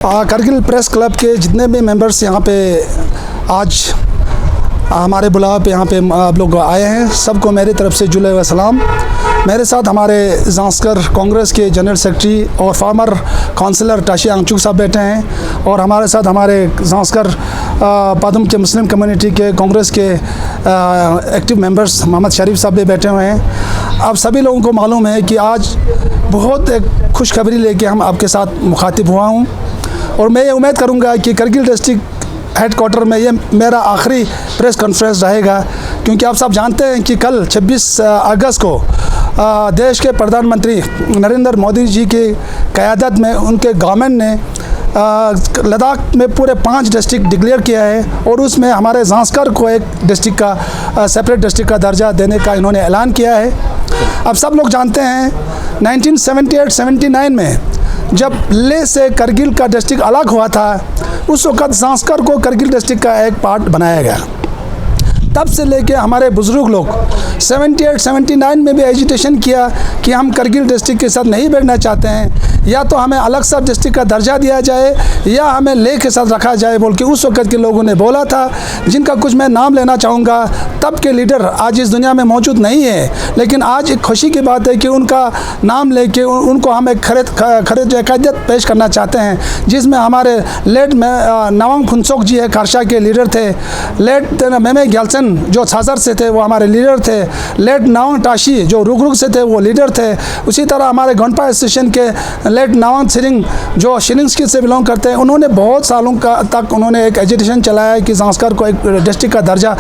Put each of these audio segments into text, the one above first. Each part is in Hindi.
करगिल प्रेस क्लब के जितने भी मेंबर्स यहाँ पे आज हमारे बुलावे पे यहाँ पे आप लोग आए हैं, सबको मेरी तरफ से जुले हुए सलाम। मेरे साथ हमारे ज़ांस्कर कांग्रेस के जनरल सेक्रेटरी और फार्मर काउंसलर टाशी आंगचुक साहब बैठे हैं, और हमारे साथ हमारे ज़ांस्कर पदम के मुस्लिम कम्युनिटी के कांग्रेस के एक्टिव मेंबर्स मोहम्मद शरीफ साहब भी बैठे हुए हैं। आप सभी लोगों को मालूम है कि आज बहुत एक खुशखबरी लेके हम आपके साथ मुखातिब हुआ हूँ, और मैं ये उम्मीद करूँगा कि करगिल डिस्ट्रिक्ट हेडक्वार्टर में ये मेरा आखिरी प्रेस कॉन्फ्रेंस रहेगा, क्योंकि आप सब जानते हैं कि कल 26 अगस्त को देश के प्रधानमंत्री नरेंद्र मोदी जी की क़यादत में उनके गवर्नमेंट ने लद्दाख में पूरे 5 डिस्ट्रिक्ट डिक्लेयर किया है, और उसमें हमारे ज़ांस्कर को एक डिस्ट्रिक्ट का सेपरेट डिस्ट्रिक्ट का दर्जा देने का इन्होंने ऐलान किया है। अब सब लोग जानते हैं 1978-79 में जब लेह से करगिल का डिस्ट्रिक्ट अलग हुआ था, उस वक़्त ज़ांस्कर को करगिल डिस्ट्रिक्ट का एक पार्ट बनाया गया। तब से लेके हमारे बुज़ुर्ग लोग 78-79 में भी एजिटेशन किया कि हम करगिल डिस्ट्रिक्ट के साथ नहीं बैठना चाहते हैं, या तो हमें अलग सा डिस्ट्रिक्ट का दर्जा दिया जाए या हमें लेह के साथ रखा जाए बोल के उस वक़्त के लोगों ने बोला था, जिनका कुछ मैं नाम लेना चाहूँगा। तब के लीडर आज इस दुनिया में मौजूद नहीं है, लेकिन आज एक खुशी की बात है कि उनका नाम लेके उनको हम एक खरीद अक़ीदत पेश करना चाहते हैं, जिसमें हमारे लेट में नवांग फुनसोक जी है, खारसा के लीडर थे। लेट मेमे ग्यालसन जो छासर से थे वो हमारे लीडर थे। लेट नवांग टाशी जो रुगरुग से थे वो लीडर थे। उसी तरह हमारे गोंडपा स्टेशन के लेट नवांग सिरिंग जो शिलिंग्सकी से बिलोंग करते हैं, उन्होंने बहुत सालों तक उन्होंने एक एजिटेशन चलाया है कि ज़ांस्कर को एक डिस्ट्रिक्ट का दर्जा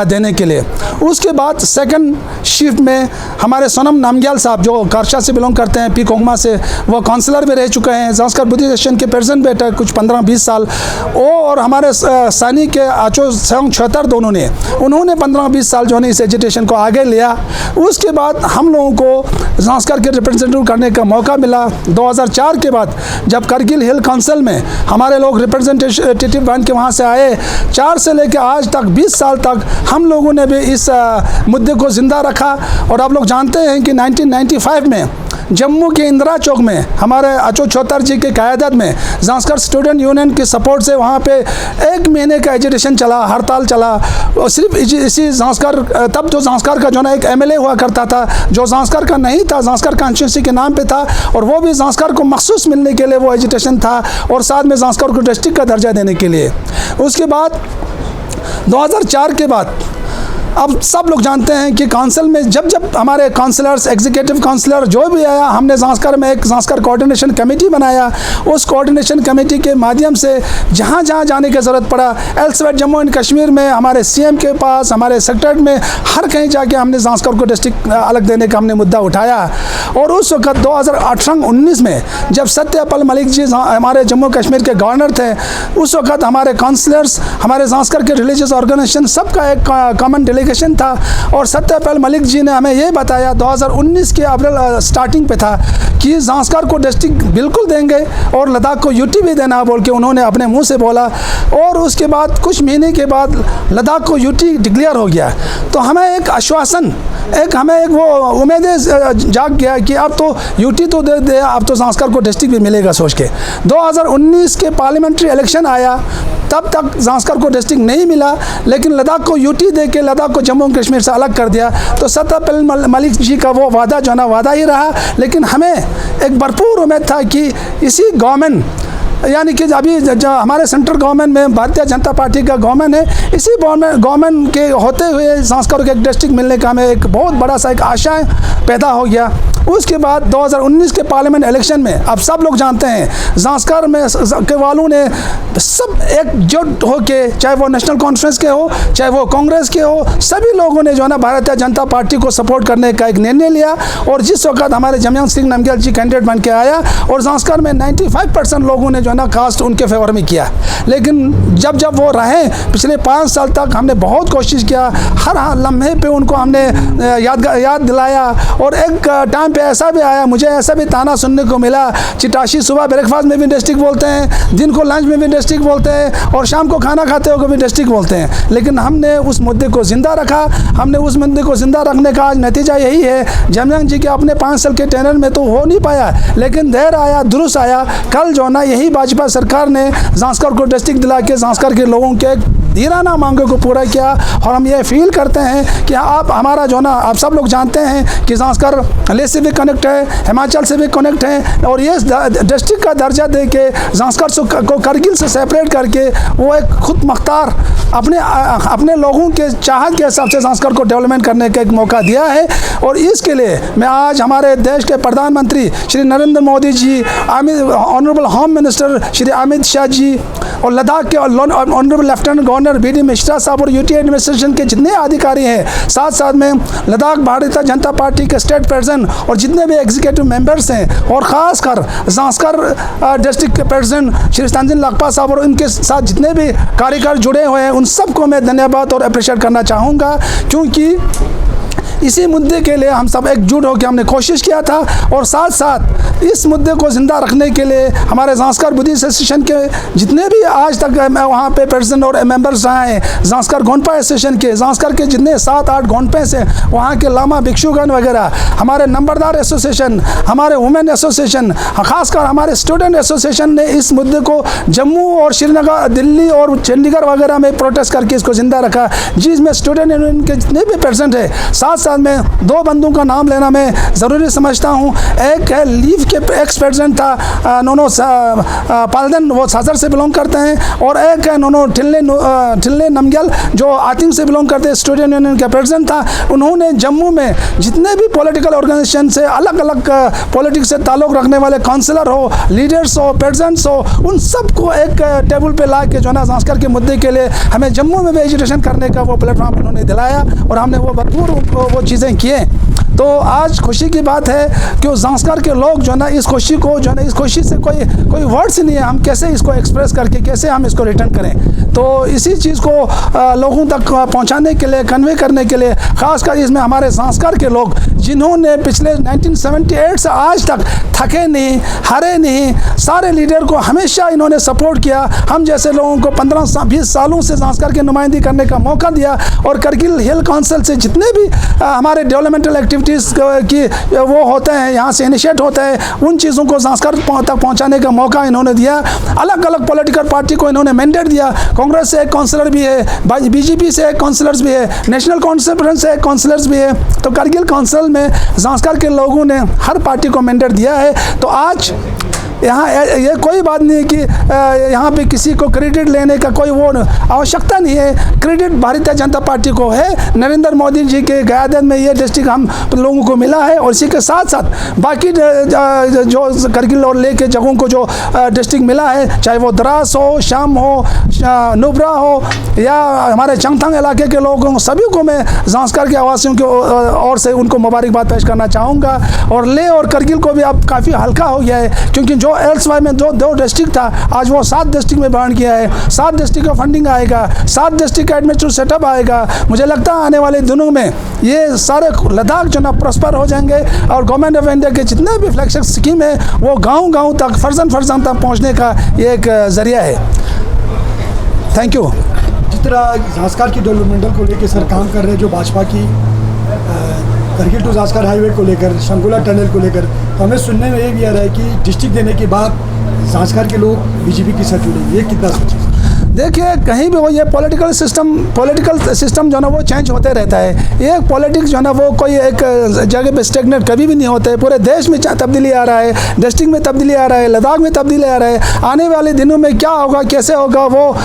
देने के लिए। उसके बाद सेकंड शिफ्ट में हमारे सोनम नामग्याल साहब जो खारसा से बिलोंग करते हैं, पी कोंगमा से, वो काउंसलर भी रह चुके हैं। ज़ांस्कर बुद्धिस्ट स्टेशन के प्रेसिडेंट बैठे कुछ 15-20 साल वो, और हमारे सानी के आचो सेंग छतर दोनों ने उन्होंने 15-20 साल जो है इस एजिटेशन को आगे लिया। उसके बाद हम लोगों को ज़ांस्कर के रिप्रेजेंटेटिव करने का मौका मिला 2004 के बाद, जब करगिल हिल काउंसिल में हमारे लोग रिप्रेजेंटेटिव बन के वहाँ से आए। 4 से लेकर आज तक 20 साल तक हम लोगों ने भी इस मुद्दे को ज़िंदा रखा। और आप लोग जानते हैं कि 1995 में जम्मू के इंदिरा चौक में हमारे अचो छोतर जी के क़यादत में ज़ांस्कर स्टूडेंट यूनियन के सपोर्ट से वहाँ पे 1 महीने का एजिटेशन चला, हड़ताल चला। और सिर्फ इसी ज़ांस्कर, तब तो ज़ांस्कर का जो ना एक MLA हुआ करता था जो ज़ांस्कर का नहीं था, ज़ांस्कर कॉन्स्टिट्यूंसी के नाम पे था, और वो भी ज़ांस्कर को मखसूस मिलने के लिए वो एजिटेशन था, और साथ में ज़ांस्कर को डिस्ट्रिक्ट का दर्जा देने के लिए। उसके बाद 2004 के बाद अब सब लोग जानते हैं कि काउंसिल में जब हमारे काउंसलर्स, एग्जीक्यूटिव काउंसलर जो भी आया, हमने ज़ांस्कर में एक ज़ांस्कर कोऑर्डिनेशन कमेटी बनाया। उस कोऑर्डिनेशन कमेटी के माध्यम से जहाँ जहाँ जाने की ज़रूरत पड़ा, एल्सवेयर जम्मू एंड कश्मीर में, हमारे CM के पास, हमारे सेक्रेटरीट में, हर कहीं जाके हमने ज़ांस्कर को डिस्ट्रिक्ट अलग देने का हमने मुद्दा उठाया। और उस वक्त 2018-19 में जब सत्यपाल मलिक जी हमारे जम्मू कश्मीर के गवर्नर थे, उस वक्त हमारे काउंसलर्स, हमारे ज़ांस्कर के रिलीजियस ऑर्गेनाइजेशन सबका एक कॉमन डेलीगेशन था, और सत्यपाल मलिक जी ने हमें ये बताया 2019 के अप्रैल स्टार्टिंग पे था कि ज़ांस्कर को डिस्ट्रिक्ट बिल्कुल देंगे और लद्दाख को UT भी देना बोल के उन्होंने अपने मुंह से बोला। और उसके बाद कुछ महीने के बाद लद्दाख को UT डिक्लेयर हो गया। तो हमें एक आश्वासन, हमें एक वो उम्मीद जाग गया कि अब तो UT तो दे, अब तो ज़ांस्कर को डिस्ट्रिक्ट भी मिलेगा सोच के। 2019 के पार्लियामेंट्री इलेक्शन आया, तब तक ज़ांस्कर को डिस्ट्रिक्ट नहीं मिला, लेकिन लद्दाख को UT दे के लद्दाख को जम्मू कश्मीर से अलग कर दिया। तो सत्यपाल मलिक जी का वो वादा जो ना वादा ही रहा, लेकिन हमें एक भरपूर उम्मीद था कि इसी गवर्नमेंट, यानी कि अभी जो हमारे सेंट्रल गवर्नमेंट में भारतीय जनता पार्टी का गवर्नमेंट है, इसी गवर्नमेंट के होते हुए ज़ांस्कर को एक डिस्ट्रिक्ट मिलने का हमें एक बहुत बड़ा सा एक आशा पैदा हो गया। उसके बाद 2019 के पार्लियामेंट इलेक्शन में अब सब लोग जानते हैं ज़ांस्कर में के वालों ने सब एकजुट होके, चाहे वो नेशनल कॉन्फ्रेंस के हो, चाहे वो कांग्रेस के हो, सभी लोगों ने जो है ना भारतीय जनता पार्टी को सपोर्ट करने का एक निर्णय लिया। और जिस वक्त हमारे जमयांग सिंह नामग्याल जी कैंडिडेट बन के आया, और ज़ांस्कर में 95% लोगों ने जो है ना कास्ट उनके फेवर में किया। लेकिन जब जब वो रहे पिछले 5 साल तक हमने बहुत कोशिश किया, हर लम्हे पे उनको हमने याद दिलाया। और एक टाइम पे ऐसा भी आया, मुझे ऐसा भी ताना सुनने को मिला, चिटाशी सुबह ब्रेकफास्ट में भी डिस्ट्रिक्ट बोलते हैं, दिन को लंच में भी डिस्ट्रिक्ट बोलते हैं और शाम को खाना खाते हुए भी डिस्ट्रिक्ट बोलते हैं। लेकिन हमने उस मुद्दे को ज़िंदा रखा। हमने उस मुद्दे को ज़िंदा रखने का आज नतीजा यही है। जमजंग जी के अपने 5 साल के टेनर में तो हो नहीं पाया, लेकिन देर आया दुरुस्त आया। कल जो ना यही भाजपा सरकार ने ज़ांस्कर को डिस्ट्रिक्ट दिला के ज़ांस्कर के लोगों के धीराना मांगों को पूरा किया। और हम ये फील करते हैं कि आप हमारा जो ना, आप सब लोग जानते हैं कि ज़ांस्कर लेह से भी कनेक्ट है, हिमाचल से भी कनेक्ट है, और ये डिस्ट्रिक्ट का दर्जा दे के ज़ांस्कर को करगिल से सेपरेट करके वो एक खुद मुख्तार अपने लोगों के चाहत के हिसाब से ज़ांस्कर को डेवलपमेंट करने का एक मौका दिया है। और इसके लिए मैं आज हमारे देश के प्रधानमंत्री Shri Narendra Modi ji, honourable home minister Shri Amit Shah ji, और लद्दाख के honourable lieutenant governor B D Mishra sahab और यूटी एडमिनिस्ट्रेशन के जितने अधिकारी हैं, साथ साथ में लद्दाख भारतीय जनता पार्टी के स्टेट प्रेसिडेंट और जितने भी एग्जीक्यूटिव मेंबर्स हैं, और ख़ासकर ज़ांस्कर डिस्ट्रिक्ट के प्रेसिडेंट श्री तंजिन लकपा साहब और उनके साथ जितने भी कार्यकर जुड़े हुए हैं, उन सबको मैं धन्यवाद और अप्रिशिएट करना चाहूँगा। क्योंकि इसी मुद्दे के लिए हम सब एकजुट होकर हमने कोशिश किया था। और साथ साथ इस मुद्दे को ज़िंदा रखने के लिए हमारे ज़ांस्कर बुद्धिस्ट एसोसिएशन के जितने भी आज तक वहाँ पे प्रेसिडेंट और मेंबर्स रहे हैं, ज़ांस्कर गोंडपा एसोसिएशन के, ज़ांस्कर के जितने 7-8 गोंडपे से वहाँ के लामा भिक्षुगण वगैरह, हमारे नंबरदार एसोसिएशन, हमारे वुमेन एसोसिएशन, खासकर हमारे स्टूडेंट एसोसिएशन ने इस मुद्दे को जम्मू और श्रीनगर, दिल्ली और चंडीगढ़ वगैरह में प्रोटेस्ट करके इसको ज़िंदा रखा, जिसमें स्टूडेंट यूनियन के जितने भी प्रेसिडेंट है। साथ साथ में 2 बंदों का नाम लेना मैं ज़रूरी समझता हूँ। एक है लीव के एक्स प्रेसिडेंट था नोनो पालदन, वो सासर से बिलोंग करते हैं, और एक है नोनो ठिल्ले नमग्याल जो आतिंग से बिलोंग करते हैं, स्टूडेंट यूनियन का प्रेसिडेंट था। उन्होंने जम्मू में जितने भी पॉलिटिकल ऑर्गेनाइजेशन से अलग अलग पॉलिटिक्स से ताल्लुक़ रखने वाले काउंसलर हो, लीडर्स हो, प्रेसिडेंट्स हो, उन सबको एक टेबल पे ला के जो ना ज़ांस्कर के मुद्दे के लिए हमें जम्मू में भी एजुटेशन करने का वो प्लेटफॉर्म उन्होंने दिलाया, और हमने वो भरपूर वो चीज़ें किए। तो आज खुशी की बात है कि ज़ांस्कर के लोग जो ना इस खुशी को जो ना, इस खुशी से कोई वर्ड्स नहीं है, हम कैसे इसको एक्सप्रेस करके कैसे हम इसको रिटर्न करें। तो इसी चीज़ को लोगों तक पहुंचाने के लिए, कन्वे करने के लिए, ख़ासकर इसमें हमारे ज़ांस्कर के लोग जिन्होंने पिछले 1978 से आज तक थके नहीं, हारे नहीं, सारे लीडर को हमेशा इन्होंने सपोर्ट किया। हम जैसे लोगों को 15-20 सालों से ज़ांस्कर की नुमाइंदगी करने का मौका दिया, और करगिल हिल काउंसिल से जितने भी हमारे डेवलपमेंटल एक्टिविटीज़ की वो होते हैं, यहाँ से इनिशिएट होते हैं, उन चीज़ों को ज़ांस्कर तक पहुँचाने का मौका इन्होंने दिया। अलग अलग पॉलिटिकल पार्टी को इन्होंने मैंडेट दिया। कांग्रेस से एक काउंसलर भी है, बीजेपी से एक काउंसलर्स भी है, नेशनल कॉन्फ्रेंस से एक काउंसलर्स भी है। तो करगिल काउंसिल में ज़ांस्कर के लोगों ने हर पार्टी को मैंडेट दिया है। तो आज यहाँ ये कोई बात नहीं है कि यहाँ पे किसी को क्रेडिट लेने का कोई वो आवश्यकता नहीं है। क्रेडिट भारतीय जनता पार्टी को है। नरेंद्र मोदी जी के क़यादत में ये डिस्ट्रिक्ट हम लोगों को मिला है, और इसी के साथ साथ बाकी जो करगिल और लेह के जगहों को जो डिस्ट्रिक्ट मिला है, चाहे वो द्रास हो, शाम हो, नुब्रा हो, या हमारे चंगथांग इलाके के लोगों सभी को मैं ज़ांस्कर के आवासियों की ओर से उनको मुबारकबाद पेश करना चाहूँगा। और लेह और करगिल को भी अब काफ़ी हल्का हो गया है, क्योंकि जो एल्सवाई में 2 डिस्ट्रिक्ट था, आज वो 7 डिस्ट्रिक्ट में बढ़ गया है। 7 डिस्ट्रिक्ट का फंडिंग आएगा, 7 डिस्ट्रिक्ट का एडमिनिस्ट्रेटिव सेटअप आएगा। मुझे लगता है आने वाले दिनों में ये सारे लद्दाख जो ना प्रॉस्पर हो जाएंगे, और गवर्नमेंट ऑफ इंडिया के जितने भी फ्लैगशिप स्कीम है वो गाँव तक, फर्जन तक पहुँचने का ये एक ज़रिया है। Thank you. जिस तरह ज़ांस्कर की डेवलपमेंटल को लेकर सर काम कर रहे हैं, जो भाजपा की करगिल टू ज़ांस्कर हाईवे को लेकर, शंकुला टनल को लेकर, तो हमें सुनने में ये भी आ रहा है कि डिस्ट्रिक्ट देने के बाद ज़ांस्कर के लोग बीजेपी के साथ जुड़ेंगे। ये कितना सच है? देखिए, कहीं भी हो ये पॉलिटिकल सिस्टम जो ना वो चेंज होते रहता है। ये पॉलिटिक्स जो ना वो कोई एक जगह पे स्टेगनेट कभी भी नहीं होते है। पूरे देश में तब्दीली आ रहा है, डिस्ट्रिक्ट में तब्दीली आ रहा है, लद्दाख में तब्दीली आ रहा है। आने वाले दिनों में क्या होगा, कैसे होगा, वो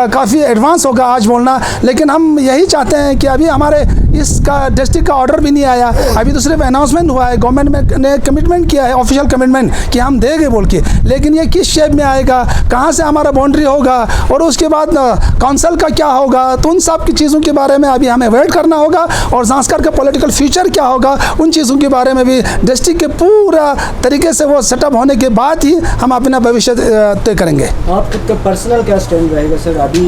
काफ़ी एडवांस होगा आज बोलना। लेकिन हम यही चाहते हैं कि अभी हमारे इसका डिस्ट्रिक्ट का ऑर्डर भी नहीं आया। अभी तो सिर्फ अनाउंसमेंट हुआ है, गवर्नमेंट ने कमिटमेंट किया है, ऑफिशियल कमिटमेंट कि हम देंगे बोल के, लेकिन ये किस शेप में आएगा, कहाँ से हमारा बाउंड्री होगा और उसके बाद काउंसिल का क्या होगा, तो उन सब की चीज़ों के बारे में अभी हमें वेट करना होगा। और ज़ांस्कर का पॉलिटिकल फ्यूचर क्या होगा, उन चीज़ों के बारे में भी डिस्ट्रिक्ट के पूरा तरीके से वो सेटअप होने के बाद ही हम अपना भविष्य तय करेंगे। आपका पर्सनल क्या स्टैंड रहेगा सर? अभी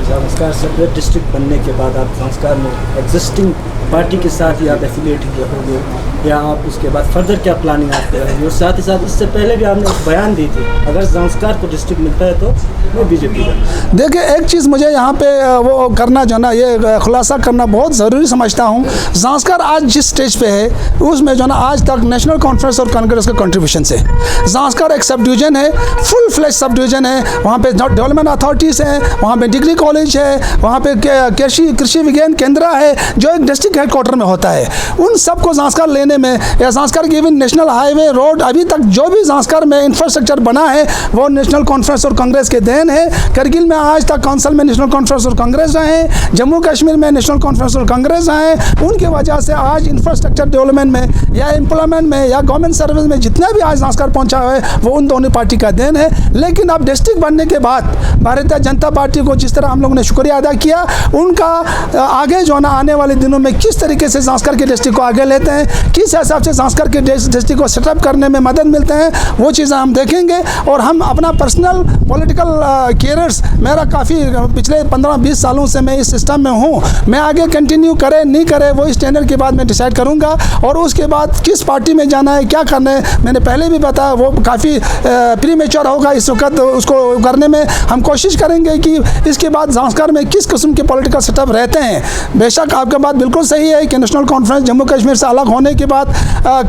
ज़ांस्कर सेपरेट डिस्ट्रिक्ट बनने के बाद आप ज़ांस्कर में एग्जिस्टिंग पार्टी के साथ ही आप एफिलिएट होंगे या आप उसके बाद फर्दर क्या प्लानिंग आप करेंगे? और साथ ही साथ इससे पहले भी आपने एक बयान दी थी अगर ज़ांस्कर को डिस्ट्रिक्ट मिलता है तो मैं बीजेपी का। देखिए, एक चीज़ मुझे यहाँ पे वो करना जो ना, ये खुलासा करना बहुत ज़रूरी समझता हूँ। ज़ांस्कर आज जिस स्टेज पे है उसमें जो ना आज तक नेशनल कॉन्फ्रेंस और कांग्रेस का कंट्रीब्यूशन से ज़ांस्कर एक सब डिवीज़न है, फुल फ्लैश सब डिवीज़न है। वहाँ पे डेवलपमेंट अथॉरिटीज़ हैं, वहाँ पे डिग्री कॉलेज है, वहाँ पे कृषि विज्ञान केंद्र है जो एक डिस्ट्रिक्ट हेडक्वार्टर में होता है। उन सबको ज़ांस्कर लेने में या ज़ांस्कर की इवन नेशनल हाईवे रोड अभी तक जो भी ज़ांस्कर में इंफ्रास्ट्रक्चर बना है वो नेशनल कॉन्फ्रेंस और कांग्रेस के देन है। करगिल में आज तक काउंसिल में नेशनल कॉन्फ्रेंस और कांग्रेस रहे हैं, जम्मू कश्मीर में नेशनल कॉन्फ्रेंस और कांग्रेस रहे हैं। उनकी वजह से आज इंफ्रास्ट्रक्चर डेवलपमेंट में या एम्प्लॉयमेंट में या गवर्नमेंट सर्विस में जितना भी आज ज़ांस्कर पहुंचा है वो उन दोनों पार्टी का देन है। लेकिन अब डिस्ट्रिक्ट बनने के बाद भारतीय जनता पार्टी को जिस तरह हम लोगों ने शुक्रिया अदा किया, उनका आगे जो ना आने वाले दिनों में किस तरीके से ज़ांस्कर के डिस्ट्रिक्ट को आगे लेते हैं, किस हिसाब से ज़ांस्कर के डिस्ट्रिक्ट को सेटअप करने में मदद मिलते हैं, वो चीज़ें हम देखेंगे। और हम अपना पर्सनल पॉलिटिकल कैरियर्स मेरा काफ़ी पिछले 15-20 सालों से मैं इस सिस्टम में हूँ, मैं आगे कंटिन्यू करे नहीं करे वो इस टेंडर के बाद मैं डिसाइड करूँगा। और उसके बाद किस पार्टी में जाना है, क्या करना है, मैंने पहले भी बताया, वो काफ़ी प्रीमेच्योर होगा इस वक्त। उसको करने में हम कोशिश करेंगे कि इसके बाद ज़ांस्कर में किस किस्म के पॉलिटिकल सेटअप रहते हैं। बेशक आपका बात बिल्कुल सही है कि नेशनल कॉन्फ्रेंस जम्मू कश्मीर से अलग होने के बाद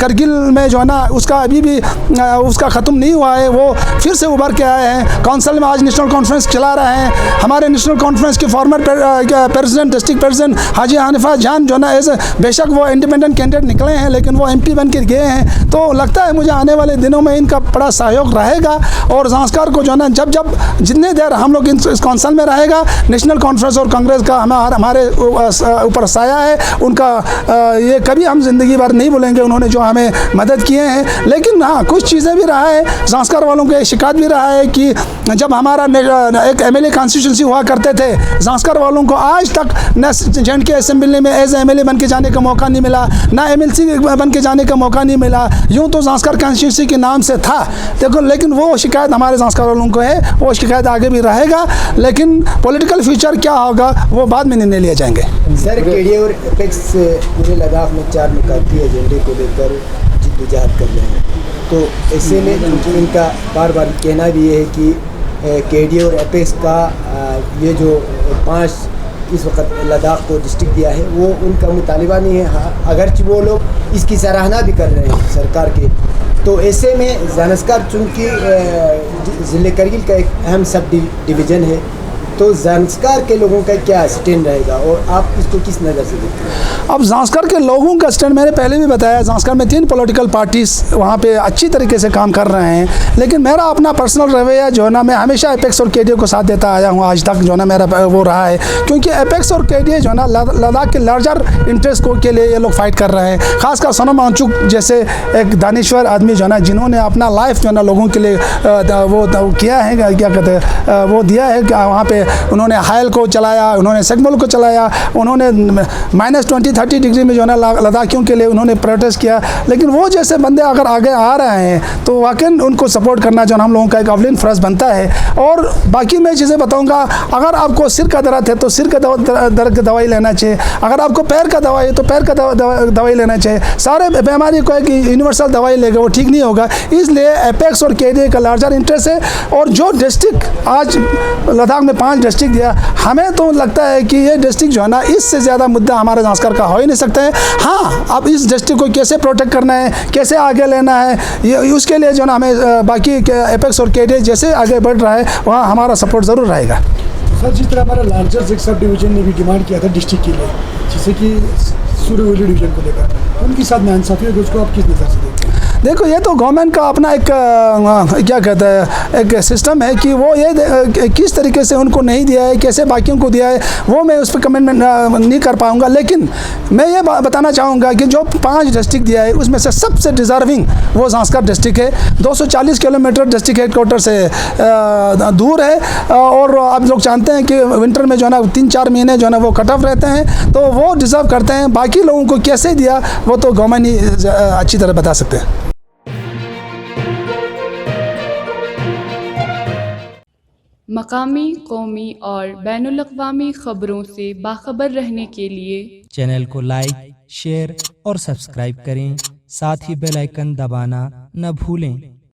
करगिल में जो है ना उसका अभी भी उसका ख़त्म नहीं हुआ है, वो फिर से उभर के आए हैं। काउंसिल में आज नेशनल कॉन्फ्रेंस चला रहे हैं। हमारे नेशनल कॉन्फ्रेंस के फॉर्मर प्रेसिडेंट डिस्ट्रिक्ट प्रेसिडेंट हाजी हनीफा जान जो ना बेशक वो इंडिपेंडेंट कैंडिडेट निकले हैं लेकिन वो MP बन के गए हैं। तो लगता है मुझे आने वाले दिनों में इनका बड़ा सहयोग रहेगा। और ज़ांस्कर को जो ना जब जितने देर हम लोग इस काउंसिल में रहेगा, नेशनल कॉन्फ्रेंस और कांग्रेस का हमारे ऊपर साया है। उनका ये कभी हम ज़िंदगी भर नहीं भूलेंगे, उन्होंने जो हमें मदद किए हैं। लेकिन हाँ, कुछ चीज़ें भी रहा है, ज़ांस्कर वालों के शिकायत भी रहा है कि जब हमारा एक MLA कॉन्स्टिट्यूंसी हुआ करते थे, ज़ांस्कर वालों को आज तक न J&K असेंबली में एज MLA बन के जाने का मौका नहीं मिला, ना MLC बन के जाने का मौका नहीं मिला। यूँ तो ज़ांस्कर कॉन्स्टिट्यूंसी के नाम से था देखो, लेकिन वो शिकायत हमारे ज़ांस्कर वालों को है, वो शिकायत आगे भी रहेगा। लेकिन पॉलिटिकल फ्यूचर क्या होगा वो बाद में निर्णय लिए जाएंगे। सर, KDA और एपेक्स पूरे लद्दाख में 4 नुकाती एजेंडे को लेकर जिद्दोजहद कर रहे हैं, तो ऐसे में इनका बार बार कहना भी ये है कि KDA और एपेक्स का ये जो 5 इस वक्त लद्दाख को डिस्ट्रिक्ट दिया है वो उनका मुतालिबा नहीं है, अगरचे वो लोग इसकी सराहना भी कर रहे हैं सरकार के। तो ऐसे में ज़ांस्कर चूँकि ज़िले करगिल का एक अहम सब डिवीज़न है, तो ज़ांस्कर के लोगों का क्या स्टैंड रहेगा और आप इसको किस नज़र से देखते हैं? अब ज़ांस्कर के लोगों का स्टैंड मैंने पहले भी बताया, ज़ांस्कर में 3 पॉलिटिकल पार्टीज़ वहाँ पे अच्छी तरीके से काम कर रहे हैं। लेकिन मेरा अपना पर्सनल रवैया जो है ना, मैं हमेशा एपेक्स और KDA को साथ देता आया हूँ, आज तक जो है ना मेरा वो रहा है। क्योंकि एपेक्स और KDA जो है ना लद्दाख के लार्जर इंटरेस्ट को के लिए ये लोग फाइट कर रहे हैं। खासकर सोनम वांगचुक जैसे एक दानिश्वर आदमी जो है ना, जिन्होंने अपना लाइफ जो है ना लोगों के लिए वो किया है, क्या कहते हैं, वो दिया है। वहाँ पे उन्होंने हायल को चलाया, उन्होंने सेगमल को चलाया, उन्होंने -20-30 डिग्री में जो है ना लद्दाखियों के लिए उन्होंने प्रोटेस्ट किया। लेकिन वो जैसे बंदे अगर आगे आ रहे हैं तो वाकई उनको सपोर्ट करना जो हम लोगों का एक अवलिन फ़र्ज़ बनता है। और बाकी मैं चीज़ें बताऊंगा, अगर आपको सिर का दर्द है तो सिर का दर्द की दवाई लेना चाहिए, अगर आपको पैर का दवाई है तो पैर का दवाई लेना चाहिए। सारे बीमारी को एक यूनिवर्सल दवाई लेगा वो ठीक नहीं होगा। इसलिए एपेक्स और KDA का लार्जर इंटरेस्ट है। और जो डिस्ट्रिक्ट आज लद्दाख में 5 डिस्ट्रिक्ट दिया, हमें तो लगता है कि ये डिस्ट्रिक्ट जो है ना इससे ज़्यादा मुद्दा हमारे ज़ांस्कर का हो ही नहीं सकता है। हाँ, अब इस डिस्ट्रिक्ट को कैसे प्रोटेक्ट करना है, कैसे आगे लेना है, ये उसके लिए जो ना हमें बाकी एपेक्स और KDA जैसे आगे बढ़ रहा है वहाँ हमारा सपोर्ट ज़रूर रहेगा। सर, जिस तरह हमारा लार्जर सब डिवीज़न ने भी डिमांड किया था डिस्ट्रिक्ट के लिए, जैसे कि सूर्यवली डिवीज़न को लेकर, उनके साथ नाइंसाफ़ी होगी, उसको आप किस नज़र से देखते हैं? देखो ये तो गवर्नमेंट का अपना एक क्या कहते हैं एक सिस्टम है कि वो ये किस तरीके से उनको नहीं दिया है, कैसे बाकियों को दिया है, वो मैं उस पर कमेंट नहीं कर पाऊँगा। लेकिन मैं ये बताना चाहूँगा कि जो 5 डिस्ट्रिक्ट दिया है उसमें से सबसे डिज़र्विंग वो ज़ांस्कर डिस्ट्रिक्ट है। 240 किलोमीटर डिस्ट्रिक्ट हेडक्वार्टर से दूर है, और आप लोग जानते हैं कि विंटर में जो है ना 3-4 महीने जो है ना वो कट ऑफ रहते हैं, तो वो डिज़र्व करते हैं। बाकी लोगों को कैसे दिया वो तो गवर्नमेंट ही अच्छी तरह बता सकते हैं। मकामी, कौमी और बैनुल-अक़वामी ख़बरों से बाखबर रहने के लिए चैनल को लाइक, शेयर और सब्सक्राइब करें। साथ ही बेल आइकन दबाना न भूलें।